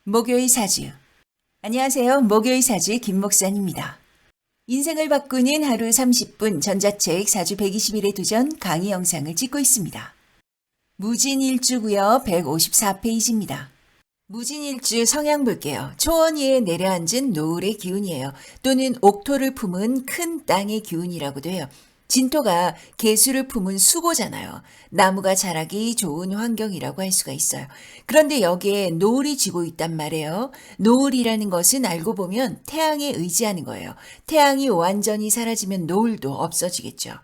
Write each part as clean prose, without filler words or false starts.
목요일 사주. 안녕하세요. 목요일 사주 김 목사입니다. 인생을 바꾸는 하루 30분 전자책 사주 120일의 도전 강의 영상을 찍고 있습니다. 무진일주고요. 154페이지입니다. 무진일주 성향 볼게요. 초원 위에 내려앉은 노을의 기운이에요. 또는 옥토를 품은 큰 땅의 기운이라고도 해요. 진토가 개수를 품은 수고잖아요. 나무가 자라기 좋은 환경이라고 할 수가 있어요. 그런데 여기에 노을이 지고 있단 말이에요. 노을이라는 것은 알고 보면 태양에 의지하는 거예요. 태양이 완전히 사라지면 노을도 없어지겠죠.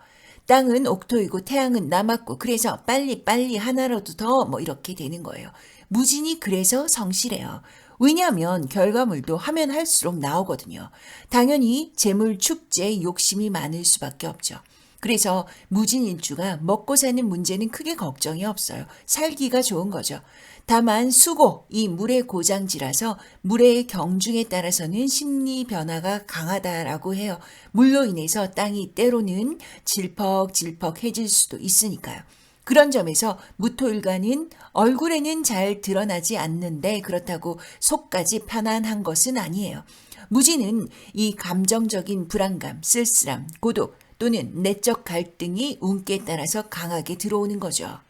땅은 옥토이고 태양은 남았고 그래서 빨리 하나라도 더 이렇게 되는 거예요. 무진이 그래서 성실해요. 왜냐하면 결과물도 하면 할수록 나오거든요. 당연히 재물 축제에 욕심이 많을 수밖에 없죠. 그래서 무진일주가 먹고 사는 문제는 크게 걱정이 없어요. 살기가 좋은 거죠. 다만 수고, 이 물의 고장지라서 물의 경중에 따라서는 심리 변화가 강하다라고 해요. 물로 인해서 땅이 때로는 질퍽질퍽해질 수도 있으니까요. 그런 점에서 무토일간은 얼굴에는 잘 드러나지 않는데 그렇다고 속까지 편안한 것은 아니에요. 무진은 이 감정적인 불안감, 쓸쓸함, 고독 또는 내적 갈등이 운기에 따라서 강하게 들어오는 거죠.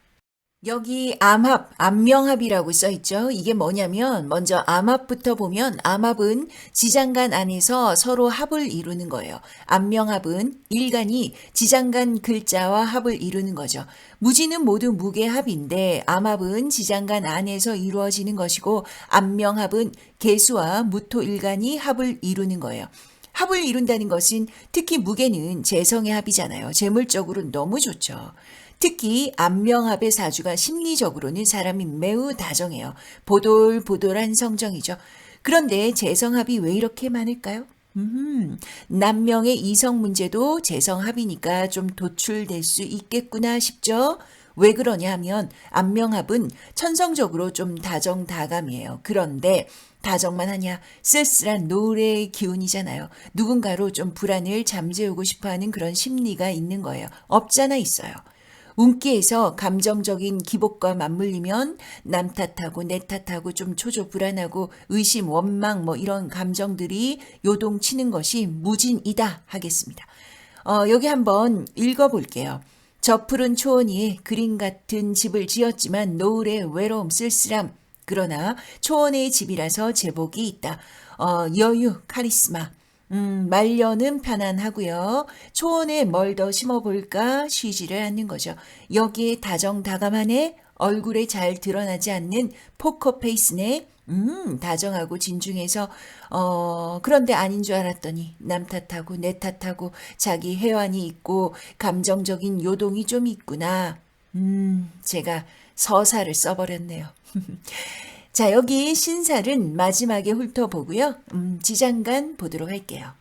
여기 암합, 암명합이라고 써있죠. 이게 뭐냐면 먼저 암합부터 보면 암합은 지장간 안에서 서로 합을 이루는 거예요. 암명합은 일간이 지장간 글자와 합을 이루는 거죠. 무지는 모두 무게합인데 암합은 지장간 안에서 이루어지는 것이고 암명합은 개수와 무토일간이 합을 이루는 거예요. 합을 이룬다는 것은 특히 무게는 재성의 합이잖아요. 재물적으로는 너무 좋죠. 특히 암명합의 사주가 심리적으로는 사람이 매우 다정해요. 보돌보돌한 성정이죠. 그런데 재성합이 왜 이렇게 많을까요? 남명의 이성 문제도 재성합이니까 좀 도출될 수 있겠구나 싶죠. 왜 그러냐 하면 암명합은 천성적으로 좀 다정다감이에요. 그런데 다정만 하냐? 쓸쓸한 노래의 기운이잖아요. 누군가로 좀 불안을 잠재우고 싶어하는 그런 심리가 있는 거예요. 없잖아 있어요. 운기에서 감정적인 기복과 맞물리면 남 탓하고 내 탓하고 좀 초조불안하고 의심, 원망 이런 감정들이 요동치는 것이 무진이다 하겠습니다. 여기 한번 읽어볼게요. 저 푸른 초원 위에 그림 같은 집을 지었지만 노을의 외로움, 쓸쓸함. 그러나 초원의 집이라서 제복이 있다. 여유, 카리스마. 말년은 편안하고요. 초원에 뭘 더 심어볼까 쉬지를 않는 거죠. 여기에 다정다감하네. 얼굴에 잘 드러나지 않는 포커페이스네. 다정하고 진중해서 그런데 아닌 줄 알았더니 남 탓하고 내 탓하고 자기 해환이 있고 감정적인 요동이 좀 있구나. 제가 서사를 써버렸네요. 자, 여기 신살은 마지막에 훑어보고요. 지장간 보도록 할게요.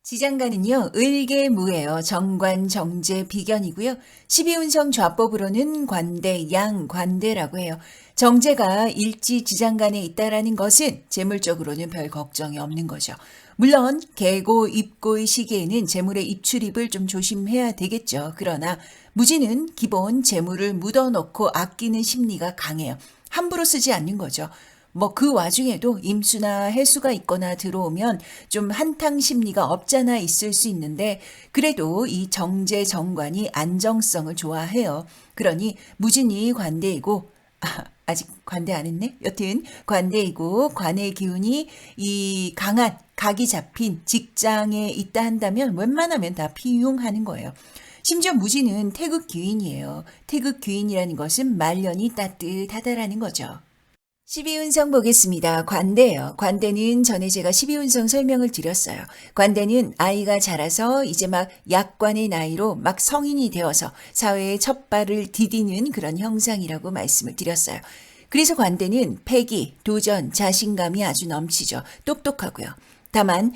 지장간은요, 을계무예요. 정관, 정제, 비견이고요. 12운성 좌법으로는 관대, 양관대라고 해요. 정제가 일지 지장간에 있다라는 것은 재물적으로는 별 걱정이 없는 거죠. 물론 계고, 입고의 시기에는 재물의 입출입을 좀 조심해야 되겠죠. 그러나 무지는 기본 재물을 묻어놓고 아끼는 심리가 강해요. 함부로 쓰지 않는 거죠. 그 와중에도 임수나 해수가 있거나 들어오면 좀 한탕 심리가 없잖아 있을 수 있는데 그래도 이 정제 정관이 안정성을 좋아해요. 그러니 무진이 관대이고 아직 관대 안 했네. 여튼 관대이고 관의 기운이 이 강한 각이 잡힌 직장에 있다 한다면 웬만하면 다 피용하는 거예요. 심지어 무지는 태극 귀인이에요. 태극 귀인이라는 것은 말년이 따뜻하다라는 거죠. 12운성 보겠습니다. 관대요. 관대는 전에 제가 12운성 설명을 드렸어요. 관대는 아이가 자라서 이제 막 약관의 나이로 막 성인이 되어서 사회에 첫 발을 디디는 그런 형상이라고 말씀을 드렸어요. 그래서 관대는 패기, 도전, 자신감이 아주 넘치죠. 똑똑하고요. 다만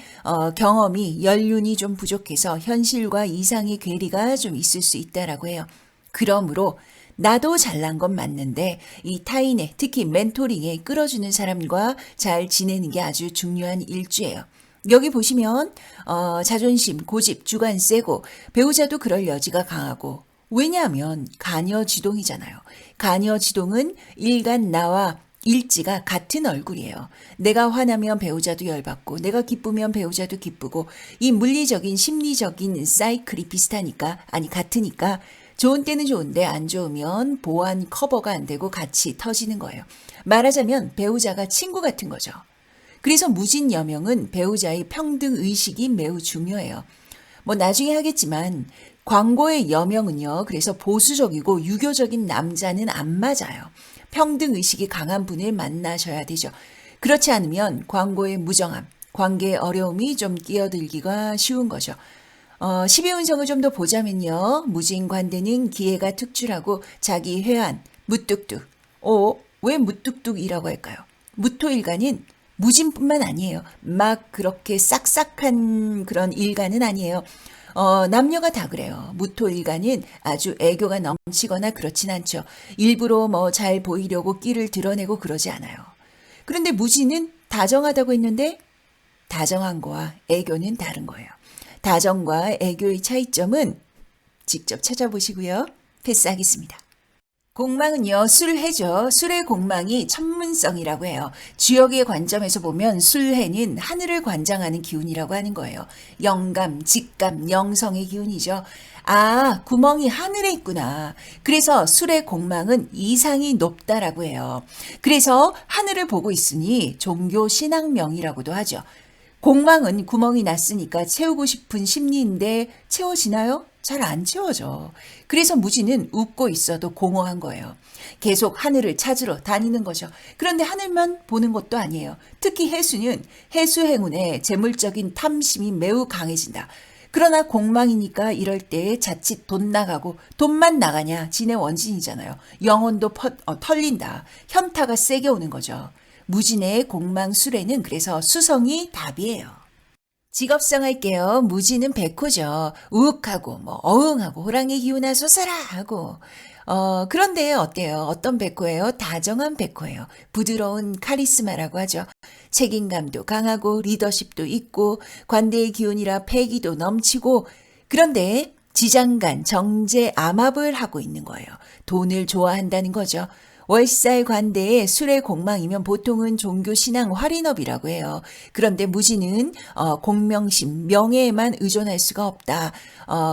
경험이 연륜이 좀 부족해서 현실과 이상의 괴리가 좀 있을 수 있다라고 해요. 그러므로 나도 잘난 건 맞는데 이 타인의 특히 멘토링에 끌어주는 사람과 잘 지내는 게 아주 중요한 일주예요. 여기 보시면 자존심, 고집, 주관 세고 배우자도 그럴 여지가 강하고 왜냐하면 가녀지동이잖아요. 가녀지동은 일간 나와 일지가 같은 얼굴이에요. 내가 화나면 배우자도 열받고 내가 기쁘면 배우자도 기쁘고 이 물리적인 심리적인 사이클이 비슷하니까 아니 같으니까 좋은 때는 좋은데 안 좋으면 보완 커버가 안 되고 같이 터지는 거예요. 말하자면 배우자가 친구 같은 거죠. 그래서 무진여명은 배우자의 평등 의식이 매우 중요해요. 뭐 나중에 하겠지만 광고의 여명은요. 그래서 보수적이고 유교적인 남자는 안 맞아요. 평등 의식이 강한 분을 만나셔야 되죠. 그렇지 않으면 광고의 무정함, 관계의 어려움이 좀 끼어들기가 쉬운 거죠. 12운성을 좀 더 보자면요. 무진관대는 기회가 특출하고 자기 회한, 무뚝뚝. 왜 무뚝뚝이라고 할까요? 무토일간은 무진뿐만 아니에요. 막 그렇게 싹싹한 그런 일간은 아니에요. 남녀가 다 그래요. 무토일간은 아주 애교가 넘치거나 그렇진 않죠. 일부러 뭐 잘 보이려고 끼를 드러내고 그러지 않아요. 그런데 무진은 다정하다고 했는데 다정한 거와 애교는 다른 거예요. 다정과 애교의 차이점은 직접 찾아보시고요. 패스하겠습니다. 공망은요, 술해죠. 술의 공망이 천문성이라고 해요. 주역의 관점에서 보면 술해는 하늘을 관장하는 기운이라고 하는 거예요. 영감, 직감, 영성의 기운이죠. 아, 구멍이 하늘에 있구나. 그래서 술의 공망은 이상이 높다라고 해요. 그래서 하늘을 보고 있으니 종교 신앙명이라고도 하죠. 공망은 구멍이 났으니까 채우고 싶은 심리인데 채워지나요? 잘 안 채워져. 그래서 무지는 웃고 있어도 공허한 거예요. 계속 하늘을 찾으러 다니는 거죠. 그런데 하늘만 보는 것도 아니에요. 특히 해수는 해수 행운에 재물적인 탐심이 매우 강해진다. 그러나 공망이니까 이럴 때 자칫 돈 나가고 돈만 나가냐 진의 원진이잖아요. 영혼도 털린다. 현타가 세게 오는 거죠. 무진의 공망술에는 그래서 수성이 답이에요. 직업성 할게요. 무지는 백호죠. 우욱하고 어흥하고 호랑이 기운아 솟아라 하고 그런데 어때요? 어떤 백호예요? 다정한 백호예요. 부드러운 카리스마라고 하죠. 책임감도 강하고 리더십도 있고 관대의 기운이라 패기도 넘치고 그런데 지장간 정제 암압을 하고 있는 거예요. 돈을 좋아한다는 거죠. 월살 관대에 술의 공망이면 보통은 종교 신앙 활인업이라고 해요. 그런데 무지는 공명심, 명예에만 의존할 수가 없다.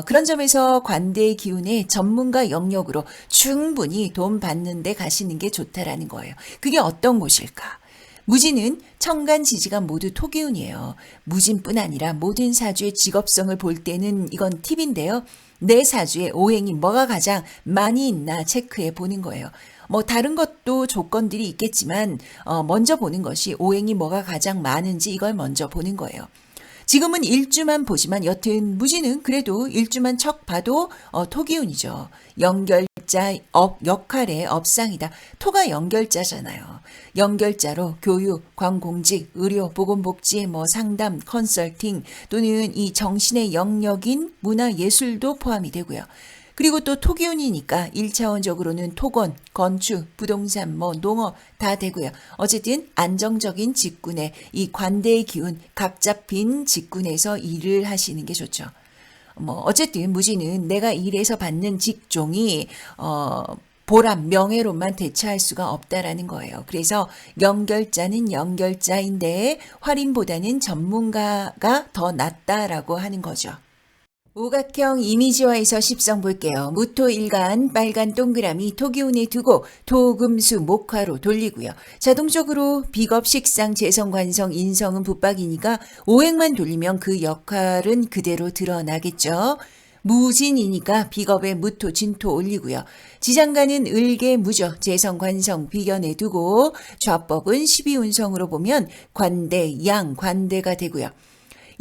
그런 점에서 관대의 기운에 전문가 영역으로 충분히 돈 받는 데 가시는 게 좋다라는 거예요. 그게 어떤 곳일까? 무진은 천간 지지가 모두 토기운이에요. 무진뿐 아니라 모든 사주의 직업성을 볼 때는 이건 팁인데요. 내 사주에 오행이 뭐가 가장 많이 있나 체크해 보는 거예요. 뭐 다른 것도 조건들이 있겠지만 먼저 보는 것이 오행이 뭐가 가장 많은지 이걸 먼저 보는 거예요. 지금은 일주만 보지만 여튼 무지는 그래도 일주만 척 봐도 토기운이죠. 연결자 역할의 업상이다. 토가 연결자잖아요. 연결자로 교육, 관공직, 의료, 보건복지, 상담, 컨설팅 또는 이 정신의 영역인 문화, 예술도 포함이 되고요. 그리고 또 토기운이니까 1차원적으로는 토건, 건축, 부동산, 농업 다 되고요. 어쨌든 안정적인 직군에 이 관대의 기운, 각 잡힌 직군에서 일을 하시는 게 좋죠. 어쨌든 무지는 내가 일해서 받는 직종이 보람, 명예로만 대처할 수가 없다라는 거예요. 그래서 연결자는 연결자인데 활인보다는 전문가가 더 낫다라고 하는 거죠. 오각형 이미지화해서 십성 볼게요. 무토일간 빨간 동그라미 토기운에 두고 토금수 목화로 돌리고요. 자동적으로 비겁 식상 재성 관성 인성은 붙박이니까 오행만 돌리면 그 역할은 그대로 드러나겠죠. 무진이니까 비겁에 무토 진토 올리고요. 지장간은 을계 무죠. 재성 관성 비견에 두고 좌법은 12운성으로 보면 관대 양 관대가 되고요.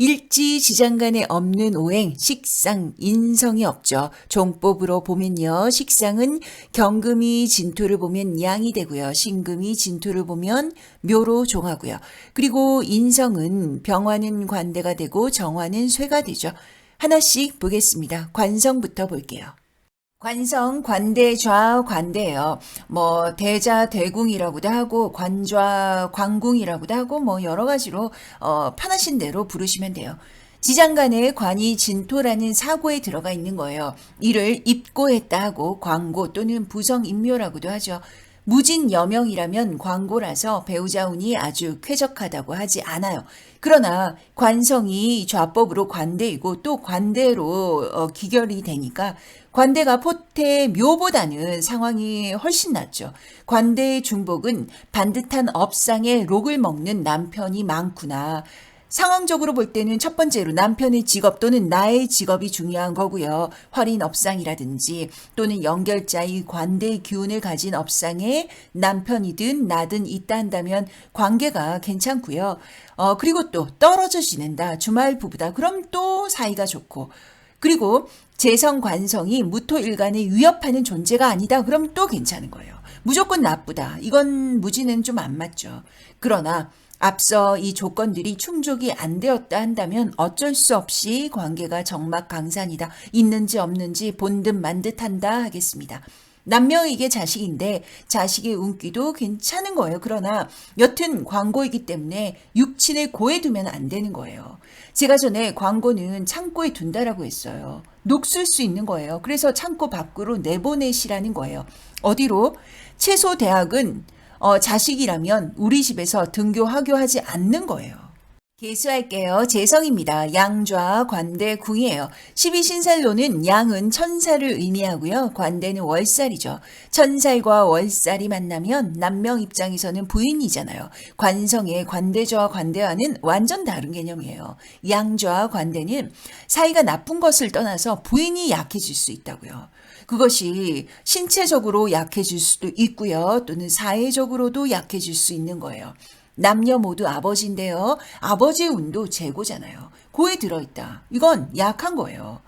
일지 지장간에 없는 오행, 식상, 인성이 없죠. 종법으로 보면요. 식상은 경금이 진토를 보면 양이 되고요. 신금이 진토를 보면 묘로 종하고요. 그리고 인성은 병화는 관대가 되고 정화는 쇠가 되죠. 하나씩 보겠습니다. 관성부터 볼게요. 관성, 관대, 좌, 관대예요. 대자, 대궁이라고도 하고 관좌, 관궁이라고도 하고 여러 가지로 편하신 대로 부르시면 돼요. 지장간에 관이 진토라는 사고에 들어가 있는 거예요. 이를 입고했다 하고 광고 또는 부성인묘라고도 하죠. 무진 여명이라면 광고라서 배우자 운이 아주 쾌적하다고 하지 않아요. 그러나 관성이 좌법으로 관대이고 또 관대로 기결이 되니까 관대가 포태 묘보다는 상황이 훨씬 낫죠. 관대의 중복은 반듯한 업상에 록을 먹는 남편이 많구나. 상황적으로 볼 때는 첫 번째로 남편의 직업 또는 나의 직업이 중요한 거고요. 활인 업상이라든지 또는 연결자의 관대의 기운을 가진 업상에 남편이든 나든 있다 한다면 관계가 괜찮고요. 그리고 또 떨어져 지낸다. 주말 부부다. 그럼 또 사이가 좋고. 그리고 재성 관성이 무토일간에 위협하는 존재가 아니다. 그럼 또 괜찮은 거예요. 무조건 나쁘다. 이건 무지는 좀 안 맞죠. 그러나 앞서 이 조건들이 충족이 안 되었다 한다면 어쩔 수 없이 관계가 정막강산이다. 있는지 없는지 본 듯 만 듯 한다 하겠습니다. 남명에게 자식인데 자식의 운기도 괜찮은 거예요. 그러나 여튼 광고이기 때문에 육친을 고에 두면 안 되는 거예요. 제가 전에 광고는 창고에 둔다라고 했어요. 녹슬 수 있는 거예요. 그래서 창고 밖으로 내보내시라는 거예요. 어디로? 최소 대학은 자식이라면 우리 집에서 등교 하교하지 않는 거예요. 개수할게요. 재성입니다. 양좌 관대 궁이에요. 12신살로는 양은 천살을 의미하고요. 관대는 월살이죠. 천살과 월살이 만나면 남명 입장에서는 부인이잖아요. 관성의 관대좌와 관대와는 완전 다른 개념이에요. 양좌 관대는 사이가 나쁜 것을 떠나서 부인이 약해질 수 있다고요. 그것이 신체적으로 약해질 수도 있고요. 또는 사회적으로도 약해질 수 있는 거예요. 남녀 모두 아버지인데요. 아버지의 운도 재고잖아요. 고에 들어있다. 이건 약한 거예요.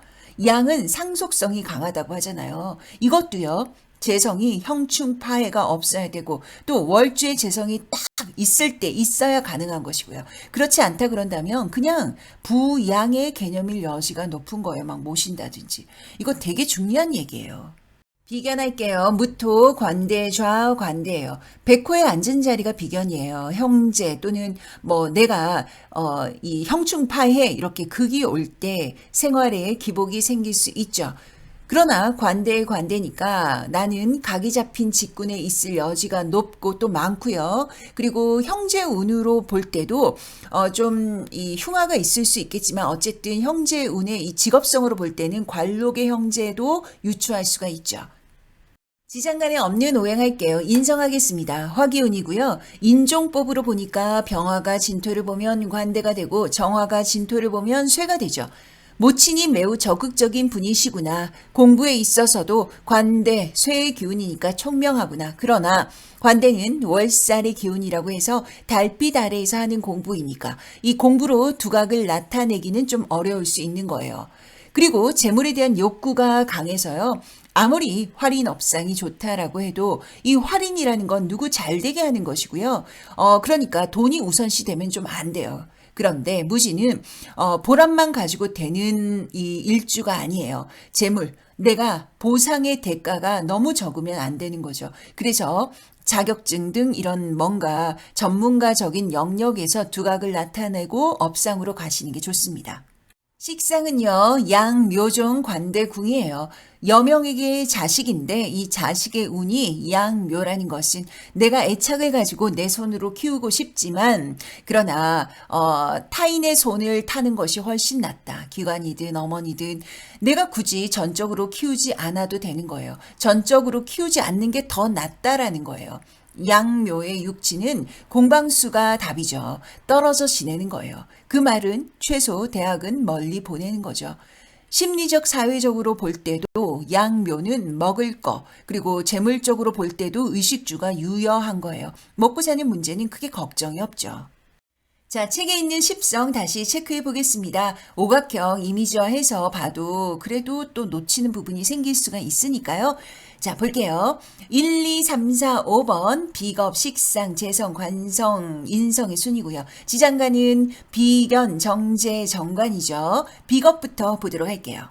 양은 상속성이 강하다고 하잖아요. 이것도요. 재성이 형충파해가 없어야 되고 또 월주의 재성이 딱 있을 때 있어야 가능한 것이고요. 그렇지 않다 그런다면 그냥 부양의 개념일 여지가 높은 거예요. 막 모신다든지. 이거 되게 중요한 얘기예요. 비견할게요. 무토, 관대, 좌, 관대예요. 백호에 앉은 자리가 비견이에요. 형제 또는 내가 이 형충파해 이렇게 극이 올 때 생활에 기복이 생길 수 있죠. 그러나 관대의 관대니까 나는 각이 잡힌 직군에 있을 여지가 높고 또 많고요. 그리고 형제 운으로 볼 때도 좀 이 흉화가 있을 수 있겠지만 어쨌든 형제 운의 이 직업성으로 볼 때는 관록의 형제도 유추할 수가 있죠. 지장간에 없는 오행할게요. 인성하겠습니다. 화기운이고요. 인종법으로 보니까 병화가 진토를 보면 관대가 되고 정화가 진토를 보면 쇠가 되죠. 모친이 매우 적극적인 분이시구나. 공부에 있어서도 관대, 쇠의 기운이니까 총명하구나. 그러나 관대는 월살의 기운이라고 해서 달빛 아래에서 하는 공부이니까 이 공부로 두각을 나타내기는 좀 어려울 수 있는 거예요. 그리고 재물에 대한 욕구가 강해서요. 아무리 활인 업상이 좋다라고 해도 이 활인이라는 건 누구 잘 되게 하는 것이고요. 그러니까 돈이 우선시 되면 좀 안 돼요. 그런데 무지는 보람만 가지고 되는 이 일주가 아니에요. 재물, 내가 보상의 대가가 너무 적으면 안 되는 거죠. 그래서 자격증 등 이런 뭔가 전문가적인 영역에서 두각을 나타내고 업상으로 가시는 게 좋습니다. 식상은요, 양, 묘종, 관대, 궁이에요. 여명에게 자식인데 이 자식의 운이 양, 묘라는 것은 내가 애착을 가지고 내 손으로 키우고 싶지만 그러나 타인의 손을 타는 것이 훨씬 낫다. 기관이든 어머니든 내가 굳이 전적으로 키우지 않아도 되는 거예요. 전적으로 키우지 않는 게 더 낫다라는 거예요. 양묘의 육지는 공방수가 답이죠. 떨어져 지내는 거예요. 그 말은 최소 대학은 멀리 보내는 거죠. 심리적 사회적으로 볼 때도 양묘는 먹을 거 그리고 재물적으로 볼 때도 의식주가 유효한 거예요. 먹고 사는 문제는 크게 걱정이 없죠. 자, 책에 있는 십성 다시 체크해 보겠습니다. 오각형 이미지화해서 봐도 그래도 또 놓치는 부분이 생길 수가 있으니까요. 자, 볼게요. 1, 2, 3, 4, 5번 비겁, 식상, 재성, 관성, 인성의 순이고요. 지장간은 비견, 정제, 정관이죠. 비겁부터 보도록 할게요.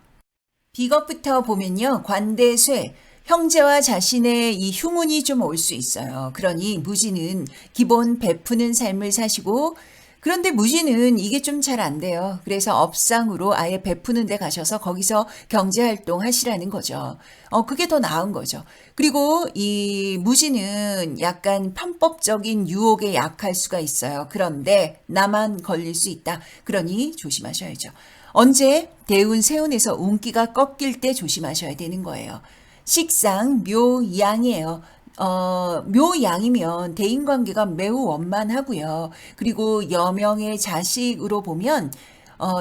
비겁부터 보면요. 관대쇠. 형제와 자신의 이 흉운이 좀 올 수 있어요. 그러니 무지는 기본 베푸는 삶을 사시고 그런데 무지는 이게 좀 잘 안 돼요. 그래서 업상으로 아예 베푸는 데 가셔서 거기서 경제활동 하시라는 거죠. 그게 더 나은 거죠. 그리고 이 무지는 약간 편법적인 유혹에 약할 수가 있어요. 그런데 나만 걸릴 수 있다. 그러니 조심하셔야죠. 언제 대운 세운에서 운기가 꺾일 때 조심하셔야 되는 거예요. 식상 묘양이에요. 묘양이면 대인관계가 매우 원만하고요. 그리고 여명의 자식으로 보면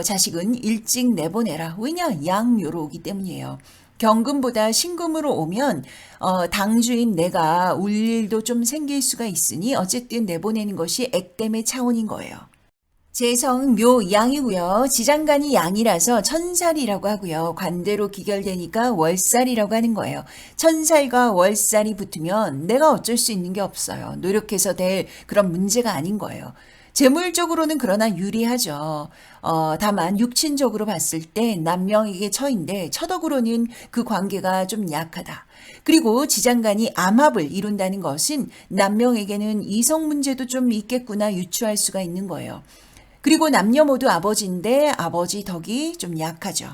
자식은 일찍 내보내라. 왜냐? 양묘로 오기 때문이에요. 경금보다 신금으로 오면 당주인 내가 울 일도 좀 생길 수가 있으니 어쨌든 내보내는 것이 액땜의 차원인 거예요. 재성 묘 양이고요. 지장간이 양이라서 천살이라고 하고요. 관대로 기결되니까 월살이라고 하는 거예요. 천살과 월살이 붙으면 내가 어쩔 수 있는 게 없어요. 노력해서 될 그런 문제가 아닌 거예요. 재물적으로는 그러나 유리하죠. 다만 육친적으로 봤을 때 남명에게 처인데 처덕으로는 그 관계가 좀 약하다. 그리고 지장간이 암합을 이룬다는 것은 남명에게는 이성 문제도 좀 있겠구나 유추할 수가 있는 거예요. 그리고 남녀 모두 아버지인데 아버지 덕이 좀 약하죠.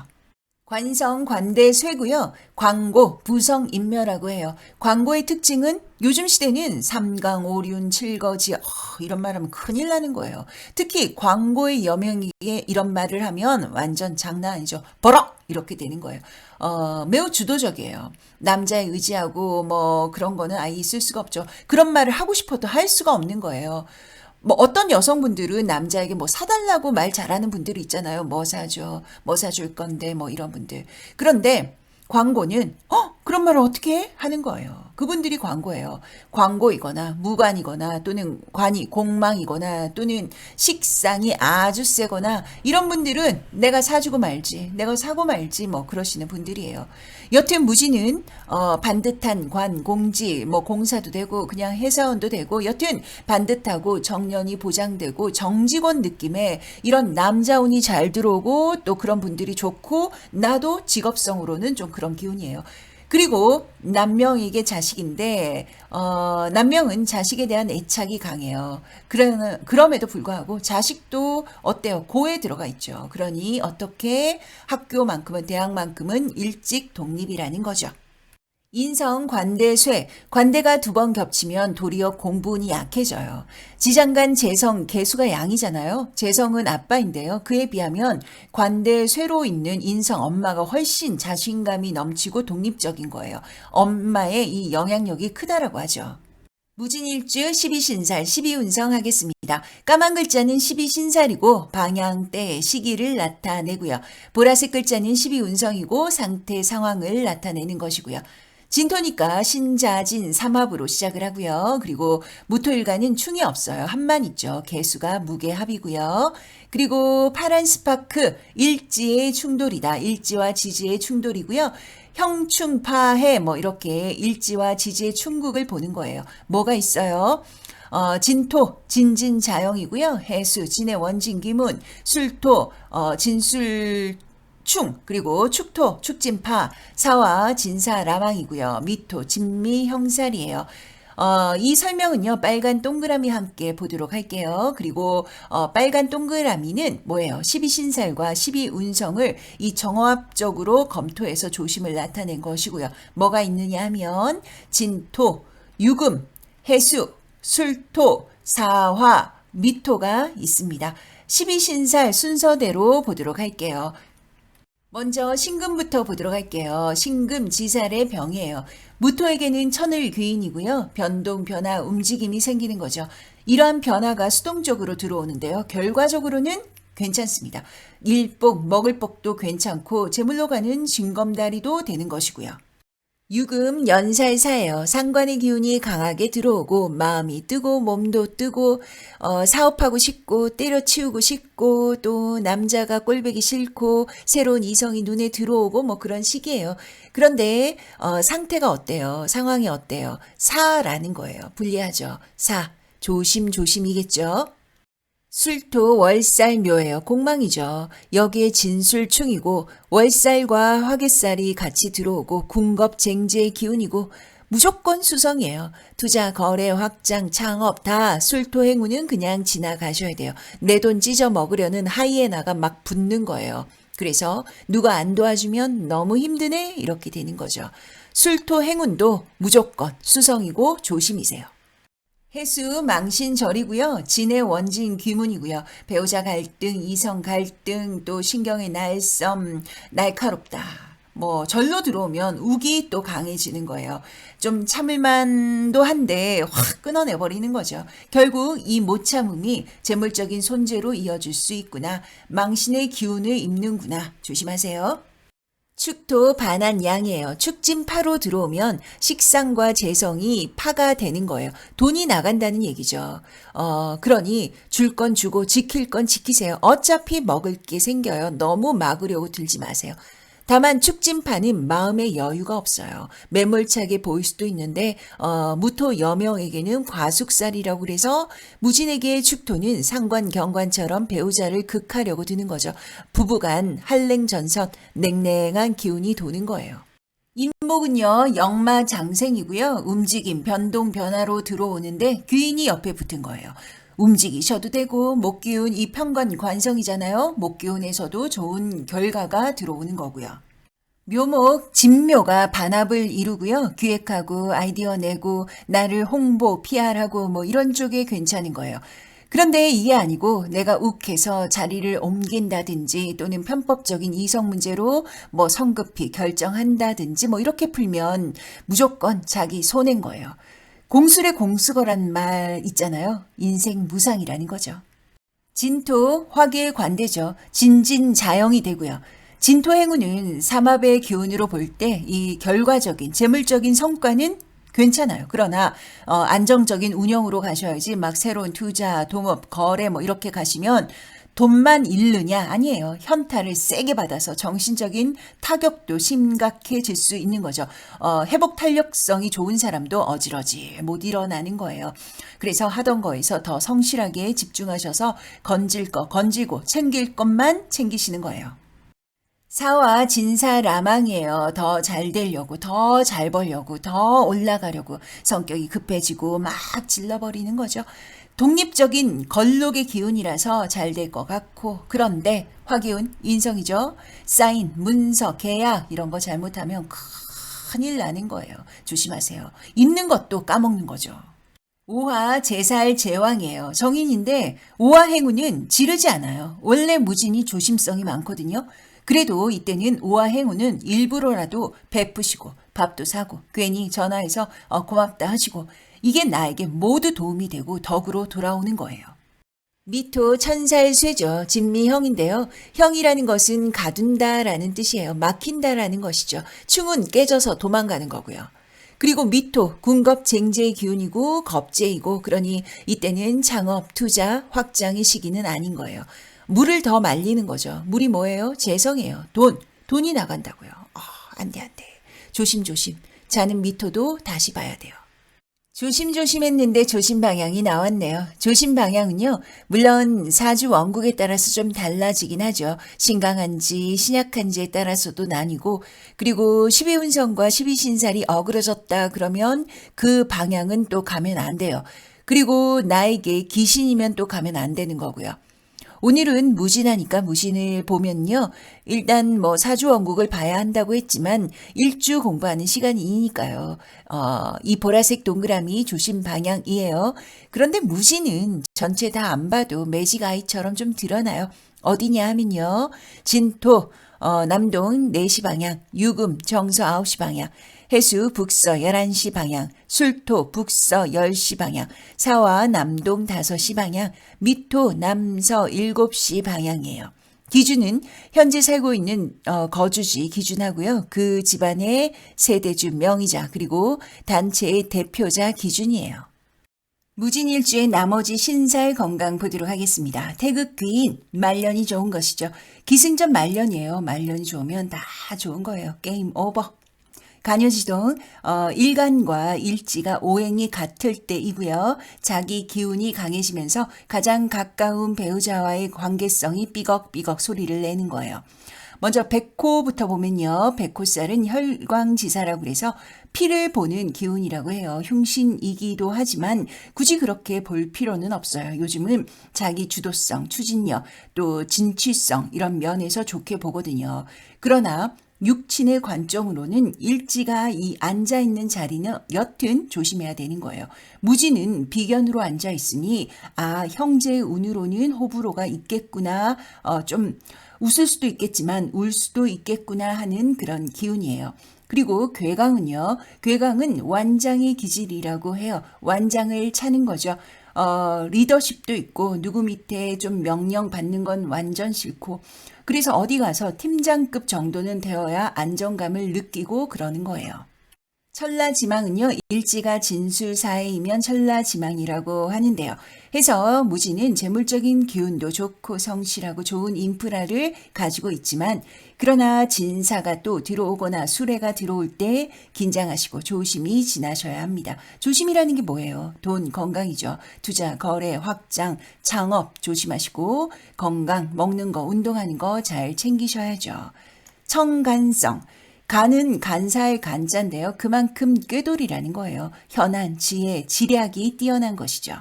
관성, 관대, 쇠고요. 광고, 부성, 인묘라고 해요. 광고의 특징은 요즘 시대는 삼강, 오륜, 칠거지 이런 말하면 큰일 나는 거예요. 특히 광고의 여명에게 이런 말을 하면 완전 장난 아니죠. 버럭! 이렇게 되는 거예요. 매우 주도적이에요. 남자에 의지하고 뭐 그런 거는 아예 있을 수가 없죠. 그런 말을 하고 싶어도 할 수가 없는 거예요. 뭐 어떤 여성분들은 남자에게 뭐 사달라고 말 잘하는 분들이 있잖아요. 뭐 사줘, 뭐 사줄 건데 뭐 이런 분들. 그런데 광고는 그런 말을 어떻게 해? 하는 거예요. 그분들이 광고예요. 광고이거나 무관이거나 또는 관이 공망이거나 또는 식상이 아주 세거나 이런 분들은 내가 사주고 말지, 내가 사고 말지 뭐 그러시는 분들이에요. 여튼 무지는 반듯한 관, 공지, 뭐 공사도 되고 그냥 회사원도 되고 여튼 반듯하고 정년이 보장되고 정직원 느낌의 이런 남자운이 잘 들어오고 또 그런 분들이 좋고 나도 직업성으로는 좀 그런 기운이에요. 그리고 남명에게 자식인데 남명은 자식에 대한 애착이 강해요. 그럼에도 불구하고 자식도 어때요? 고에 들어가 있죠. 그러니 어떻게 학교만큼은 대학만큼은 일찍 독립이라는 거죠. 인성, 관대, 쇠. 관대가 두 번 겹치면 도리어 공부운이 약해져요. 지장간, 재성, 개수가 양이잖아요. 재성은 아빠인데요. 그에 비하면 관대, 쇠로 있는 인성, 엄마가 훨씬 자신감이 넘치고 독립적인 거예요. 엄마의 이 영향력이 크다라고 하죠. 무진일주 12신살 12운성 하겠습니다. 까만 글자는 12신살이고 방향, 때, 시기를 나타내고요. 보라색 글자는 12운성이고 상태, 상황을 나타내는 것이고요. 진토니까 신자진 삼합으로 시작을 하고요. 그리고 무토일간은 충이 없어요. 한만 있죠. 개수가 무게합이고요. 그리고 파란 스파크 일지의 충돌이다. 일지와 지지의 충돌이고요. 형충파해 뭐 이렇게 일지와 지지의 충국을 보는 거예요. 뭐가 있어요? 진토, 진진자영이고요. 해수, 진의 원진기문, 술토, 진술 충, 그리고 축토, 축진파, 사화, 진사, 라망이고요. 미토, 진미, 형살이에요. 이 설명은요, 빨간 동그라미 함께 보도록 할게요. 그리고, 빨간 동그라미는 뭐예요? 12신살과 12운성을 이 정합적으로 검토해서 조심을 나타낸 것이고요. 뭐가 있느냐 하면, 진토, 유금, 해수, 술토, 사화, 미토가 있습니다. 12신살 순서대로 보도록 할게요. 먼저 신금부터 보도록 할게요. 신금 지살의 병이에요. 무토에게는 천을 귀인이고요. 변동, 변화, 움직임이 생기는 거죠. 이러한 변화가 수동적으로 들어오는데요. 결과적으로는 괜찮습니다. 일복, 먹을 복도 괜찮고 제물로 가는 징검다리도 되는 것이고요. 유금 연살사예요. 상관의 기운이 강하게 들어오고 마음이 뜨고 몸도 뜨고 사업하고 싶고 때려치우고 싶고 또 남자가 꼴보기 싫고 새로운 이성이 눈에 들어오고 뭐 그런 시기예요. 그런데 상태가 어때요? 상황이 어때요? 사라는 거예요. 불리하죠. 사 조심조심이겠죠. 술토 월살묘예요. 공망이죠. 여기에 진술충이고 월살과 화개살이 같이 들어오고 궁겁쟁지의 기운이고 무조건 수성이에요. 투자, 거래, 확장, 창업 다 술토 행운은 그냥 지나가셔야 돼요. 내 돈 찢어 먹으려는 하이에나가 막 붙는 거예요. 그래서 누가 안 도와주면 너무 힘드네 이렇게 되는 거죠. 술토 행운도 무조건 수성이고 조심이세요. 해수 망신절이고요. 진의 원진 귀문이고요. 배우자 갈등, 이성 갈등, 또 신경의 날쌘, 날카롭다. 뭐 절로 들어오면 우기 또 강해지는 거예요. 좀 참을만도 한데 확 끊어내버리는 거죠. 결국 이 못 참음이 재물적인 손재로 이어질 수 있구나. 망신의 기운을 입는구나. 조심하세요. 축토 반환양이에요. 축진파로 들어오면 식상과 재성이 파가 되는 거예요. 돈이 나간다는 얘기죠. 그러니 줄 건 주고 지킬 건 지키세요. 어차피 먹을 게 생겨요. 너무 막으려고 들지 마세요. 다만 축진파는 마음의 여유가 없어요. 매몰차게 보일 수도 있는데 무토 여명에게는 과숙살이라고 그래서 무진에게 축토는 상관 경관처럼 배우자를 극하려고 드는 거죠. 부부간 한랭전선 냉랭한 기운이 도는 거예요. 인목은요 역마장생이고요. 움직임 변동 변화로 들어오는데 귀인이 옆에 붙은 거예요. 움직이셔도 되고 목기운 이 편관관성이잖아요. 목기운에서도 좋은 결과가 들어오는 거고요. 묘목, 진묘가 반합을 이루고요. 기획하고 아이디어 내고 나를 홍보, PR하고 뭐 이런 쪽에 괜찮은 거예요. 그런데 이게 아니고 내가 욱해서 자리를 옮긴다든지 또는 편법적인 이성 문제로 뭐 성급히 결정한다든지 뭐 이렇게 풀면 무조건 자기 손해인 거예요. 공술의 공수거란 말 있잖아요. 인생 무상이라는 거죠. 진토 화계의 관대죠. 진진자영이 되고요. 진토 행운은 삼합의 기운으로 볼 때 이 결과적인 재물적인 성과는 괜찮아요. 그러나 안정적인 운영으로 가셔야지 막 새로운 투자, 동업, 거래 뭐 이렇게 가시면 돈만 잃느냐? 아니에요. 현타를 세게 받아서 정신적인 타격도 심각해질 수 있는 거죠. 회복 탄력성이 좋은 사람도 어지러지 못 일어나는 거예요. 그래서 하던 거에서 더 성실하게 집중하셔서 건질 거 건지고 챙길 것만 챙기시는 거예요. 사와 진사라망이에요. 더 잘 되려고, 더 잘 벌려고, 더 올라가려고 성격이 급해지고 막 질러버리는 거죠. 독립적인 걸록의 기운이라서 잘 될 것 같고 그런데 화기운, 인성이죠. 사인, 문서, 계약 이런 거 잘못하면 큰일 나는 거예요. 조심하세요. 있는 것도 까먹는 거죠. 오화 제살 제왕이에요. 정인인데 오화 행운은 지르지 않아요. 원래 무진이 조심성이 많거든요. 그래도 이때는 오화 행운은 일부러라도 베푸시고 밥도 사고 괜히 전화해서 고맙다 하시고 이게 나에게 모두 도움이 되고 덕으로 돌아오는 거예요. 미토 천살쇠죠. 진미형인데요. 형이라는 것은 가둔다라는 뜻이에요. 막힌다라는 것이죠. 충은 깨져서 도망가는 거고요. 그리고 미토, 군겁쟁제의 기운이고 겁제이고 그러니 이때는 창업, 투자, 확장의 시기는 아닌 거예요. 물을 더 말리는 거죠. 물이 뭐예요? 재성이에요. 돈이 나간다고요. 안 돼. 조심조심. 자는 미토도 다시 봐야 돼요. 조심조심 했는데 조심 방향이 나왔네요. 조심 방향은요. 물론 사주 원국에 따라서 좀 달라지긴 하죠. 신강한지 신약한지에 따라서도 나뉘고 그리고 12운성과 12신살이 어그러졌다 그러면 그 방향은 또 가면 안 돼요. 그리고 나에게 기신이면 또 가면 안 되는 거고요. 오늘은 무진하니까 무신을 보면요. 일단 뭐 사주원국을 봐야 한다고 했지만 일주 공부하는 시간이니까요. 이 보라색 동그라미 조심 방향이에요. 그런데 무신은 전체 다 안 봐도 매직 아이처럼 좀 드러나요. 어디냐 하면요. 진토 남동 4시 방향, 유금 정서 9시 방향, 해수 북서 11시 방향, 술토 북서 10시 방향, 사화 남동 5시 방향, 미토 남서 7시 방향이에요. 기준은 현재 살고 있는 거주지 기준하고요. 그 집안의 세대주 명의자 그리고 단체의 대표자 기준이에요. 무진일주의 나머지 신살 건강 보도록 하겠습니다. 태극귀인 말년이 좋은 것이죠. 기승전 말년이에요. 말년이 좋으면 다 좋은 거예요. 게임 오버. 간여지동 일간과 일지가 오행이 같을 때이고요. 자기 기운이 강해지면서 가장 가까운 배우자와의 관계성이 삐걱삐걱 소리를 내는 거예요. 먼저 백호부터 보면요. 백호살은 혈광지사라고 그래서 피를 보는 기운이라고 해요. 흉신이기도 하지만 굳이 그렇게 볼 필요는 없어요. 요즘은 자기 주도성, 추진력, 또 진취성 이런 면에서 좋게 보거든요. 그러나 육친의 관점으로는 일지가 이 앉아있는 자리는 여튼 조심해야 되는 거예요. 무지는 비견으로 앉아있으니 형제의 운으로는 호불호가 있겠구나. 좀 웃을 수도 있겠지만 울 수도 있겠구나 하는 그런 기운이에요. 그리고 괴강은요. 괴강은 완장의 기질이라고 해요. 완장을 차는 거죠. 리더십도 있고 누구 밑에 좀 명령 받는 건 완전 싫고 그래서 어디 가서 팀장급 정도는 되어야 안정감을 느끼고 그러는 거예요. 천라지망은요. 일지가 진술사해이면 천라지망이라고 하는데요. 해서 무지는 재물적인 기운도 좋고 성실하고 좋은 인프라를 가지고 있지만 그러나 진사가 또 들어오거나 수레가 들어올 때 긴장하시고 조심히 지나셔야 합니다. 조심이라는 게 뭐예요? 돈, 건강이죠. 투자, 거래, 확장, 창업 조심하시고 건강, 먹는 거, 운동하는 거 잘 챙기셔야죠. 청간성. 간은 간사의 간자인데요. 그만큼 꾀돌이라는 거예요. 현안, 지혜, 지략이 뛰어난 것이죠.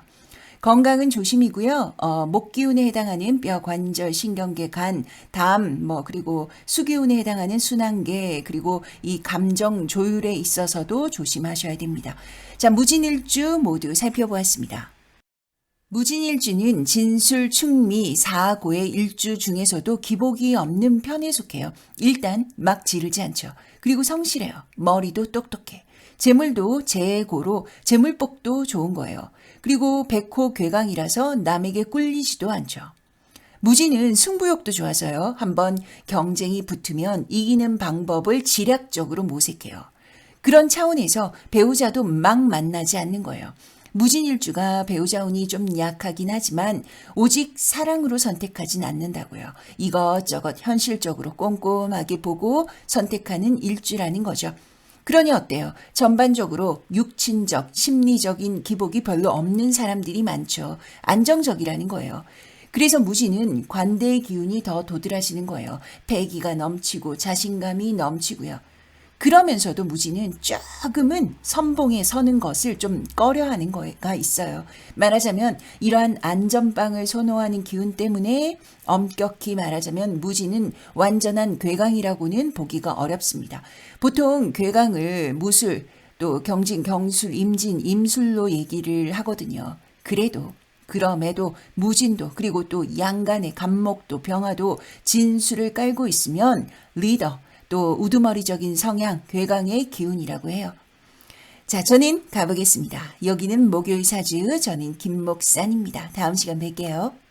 건강은 조심이고요. 목 기운에 해당하는 뼈, 관절, 신경계, 간, 담, 그리고 수기운에 해당하는 순환계, 그리고 이 감정 조율에 있어서도 조심하셔야 됩니다. 자, 무진일주 모두 살펴보았습니다. 무진일주는 진술, 충미, 사고의 일주 중에서도 기복이 없는 편에 속해요. 일단 막 지르지 않죠. 그리고 성실해요. 머리도 똑똑해. 재물도 재고로 재물복도 좋은 거예요. 그리고 백호 괴강이라서 남에게 꿀리지도 않죠. 무진은 승부욕도 좋아서요. 한번 경쟁이 붙으면 이기는 방법을 지략적으로 모색해요. 그런 차원에서 배우자도 막 만나지 않는 거예요. 무진일주가 배우자 운이 좀 약하긴 하지만 오직 사랑으로 선택하진 않는다고요. 이것저것 현실적으로 꼼꼼하게 보고 선택하는 일주라는 거죠. 그러니 어때요? 전반적으로 육친적, 심리적인 기복이 별로 없는 사람들이 많죠. 안정적이라는 거예요. 그래서 무지는 관대의 기운이 더 도드라지는 거예요. 패기가 넘치고 자신감이 넘치고요. 그러면서도 무지는 조금은 선봉에 서는 것을 좀 꺼려하는 거가 있어요. 말하자면 이러한 안전빵을 선호하는 기운 때문에 엄격히 말하자면 무지는 완전한 괴강이라고는 보기가 어렵습니다. 보통 괴강을 무술, 또 경진, 경술, 임진, 임술로 얘기를 하거든요. 그럼에도 무진도 그리고 또 양간의 간목도 병화도 진수를 깔고 있으면 리더, 또 우두머리적인 성향, 괴강의 기운이라고 해요. 자, 저는 가보겠습니다. 여기는 목요일 사주, 저는 김목산입니다. 다음 시간 뵐게요.